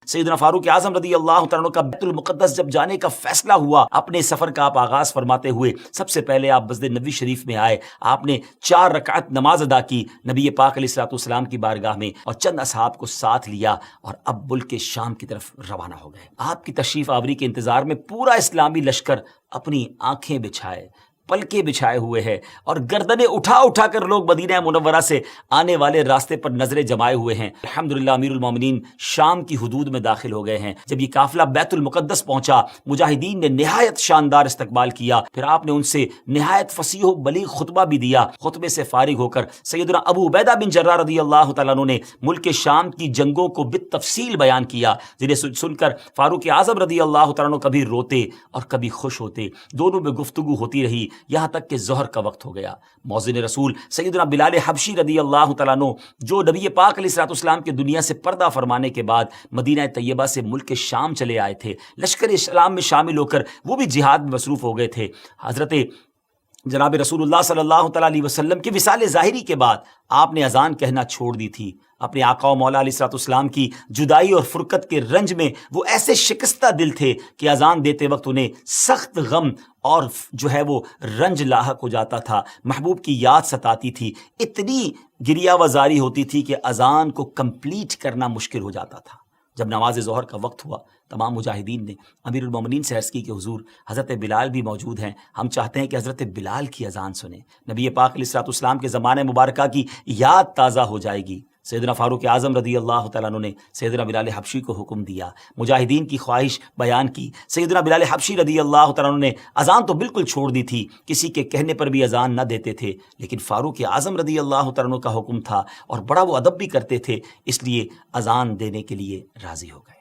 سیدنا فاروق اعظم رضی اللہ تعالیٰ عنہ کا بیت المقدس جب جانے کا فیصلہ ہوا، اپنے سفر کا آپ آغاز فرماتے ہوئے سب سے پہلے آپ مسجد نبوی شریف میں آئے، آپ نے 4 رکعت نماز ادا کی نبی پاک علیہ الصلوۃ والسلام کی بارگاہ میں، اور چند اصحاب کو ساتھ لیا اور اب ملک شام کی طرف روانہ ہو گئے۔ آپ کی تشریف آوری کے انتظار میں پورا اسلامی لشکر اپنی آنکھیں بچھائے، پلکیں بچھائے ہوئے ہے، اور گردنیں اٹھا اٹھا کر لوگ مدینہ منورہ سے آنے والے راستے پر نظریں جمائے ہوئے ہیں۔ الحمدللہ امیر المومنین شام کی حدود میں داخل ہو گئے ہیں۔ جب یہ قافلہ بیت المقدس پہنچا، مجاہدین نے نہایت شاندار استقبال کیا، پھر آپ نے ان سے نہایت فصیح و بلیغ خطبہ بھی دیا۔ خطبے سے فارغ ہو کر سیدنا ابو عبیدہ بن جراح رضی اللہ تعالیٰ عنہ نے ملک شام کی جنگوں کو بالتفصیل بیان کیا، جنہیں سن کر فاروق اعظم رضی اللہ تعالیٰ عنہ کبھی روتے اور کبھی خوش ہوتے، دونوں میں گفتگو ہوتی رہی یہاں تک کہ ظہر کا وقت ہو گیا۔ مؤذن رسول سیدنا بلال حبشی رضی اللہ تعالیٰ عنہ، جو نبی پاک علیہ الصلوۃ والسلام کے دنیا سے پردہ فرمانے کے بعد مدینہ طیبہ سے ملک شام چلے آئے تھے، لشکر اسلام میں شامل ہو کر وہ بھی جہاد میں مصروف ہو گئے تھے۔ حضرت جناب رسول اللہ صلی اللہ تعالیٰ علیہ وسلم کی وصال ظاہری کے بعد آپ نے اذان کہنا چھوڑ دی تھی۔ اپنے آقا و مولا علیہ الصلوۃ والسلام کی جدائی اور فرقت کے رنج میں وہ ایسے شکستہ دل تھے کہ اذان دیتے وقت انہیں سخت غم اور جو ہے وہ رنج لاحق ہو جاتا تھا، محبوب کی یاد ستاتی تھی، اتنی گریہ وزاری ہوتی تھی کہ اذان کو کمپلیٹ کرنا مشکل ہو جاتا تھا۔ جب نماز ظہر کا وقت ہوا، تمام مجاہدین نے امیر المومنین سے عرض کی کہ حضور حضرت بلال بھی موجود ہیں، ہم چاہتے ہیں کہ حضرت بلال کی اذان سنیں، نبی پاک علیہ الصلوۃ والسلام کے زمانے مبارکہ کی یاد تازہ ہو جائے گی۔ سیدنا فاروق اعظم رضی اللہ تعالیٰ عنہ نے سیدنا بلال حبشی کو حکم دیا، مجاہدین کی خواہش بیان کی۔ سیدنا بلال حبشی رضی اللہ تعالیٰ عنہ نے اذان تو بالکل چھوڑ دی تھی، کسی کے کہنے پر بھی اذان نہ دیتے تھے، لیکن فاروق اعظم رضی اللہ تعالیٰ عنہ کا حکم تھا اور بڑا وہ ادب بھی کرتے تھے، اس لیے اذان دینے کے لیے راضی ہو گئے۔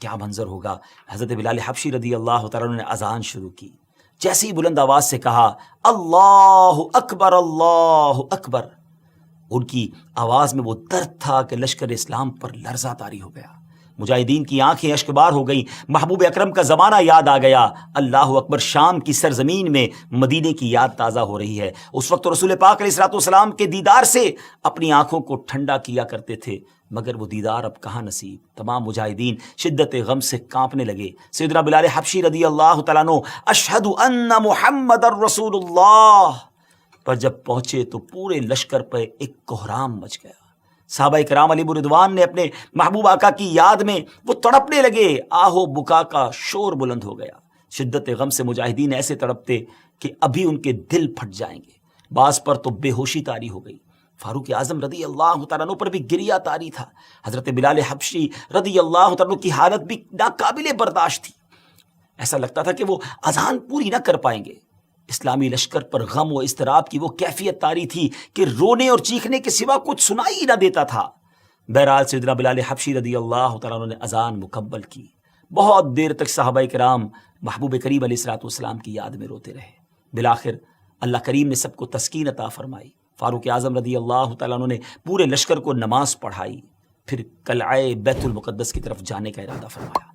کیا منظر ہوگا! حضرت بلال حبشی رضی اللہ تعالیٰ عنہ نے اذان شروع کی، جیسے ہی بلند آواز سے کہا اللہ اکبر اللہ اکبر، ان کی آواز میں وہ درد تھا کہ لشکر اسلام پر لرزہ طاری ہو گیا۔ مجاہدین کی آنکھیں اشکبار ہو گئیں، محبوب اکرم کا زمانہ یاد آ گیا۔ اللہ اکبر، شام کی سرزمین میں مدینے کی یاد تازہ ہو رہی ہے۔ اس وقت رسول پاک علیہ الصلوۃ والسلام کے دیدار سے اپنی آنکھوں کو ٹھنڈا کیا کرتے تھے، مگر وہ دیدار اب کہاں نصیب۔ تمام مجاہدین شدت غم سے کانپنے لگے۔ سیدنا بلال حبشی رضی اللہ تعالیٰ عنہ اشہد ان محمد الرسول اللہ پر جب پہنچے تو پورے لشکر پہ ایک کوہرام مچ گیا۔ صحابہ کرام علیہ رضوان نے اپنے محبوب آقا کی یاد میں وہ تڑپنے لگے، آہو بکا کا شور بلند ہو گیا۔ شدت غم سے مجاہدین ایسے تڑپتے کہ ابھی ان کے دل پھٹ جائیں گے، بعض پر تو بے ہوشی طاری ہو گئی۔ فاروق اعظم رضی اللہ تعالیٰ عنہ پر بھی گریہ طاری تھا۔ حضرت بلال حبشی رضی اللہ تعالیٰ عنہ کی حالت بھی ناقابل برداشت تھی، ایسا لگتا تھا کہ وہ اذان پوری نہ کر پائیں گے۔ اسلامی لشکر پر غم و اضطراب کی وہ کیفیت طاری تھی کہ رونے اور چیخنے کے سوا کچھ سنائی ہی نہ دیتا تھا۔ بہرحال سیدنا بلال حبشی رضی اللہ تعالیٰ عنہ نے اذان مکمل کی۔ بہت دیر تک صحابہ کرام محبوب کریم علیہ الصلوۃ والسلام کی یاد میں روتے رہے۔ بالآخر اللہ کریم نے سب کو تسکین عطا فرمائی۔ فاروق اعظم رضی اللہ تعالیٰ عنہ نے پورے لشکر کو نماز پڑھائی، پھر قلعہ بیت المقدس کی طرف جانے کا ارادہ فرمایا۔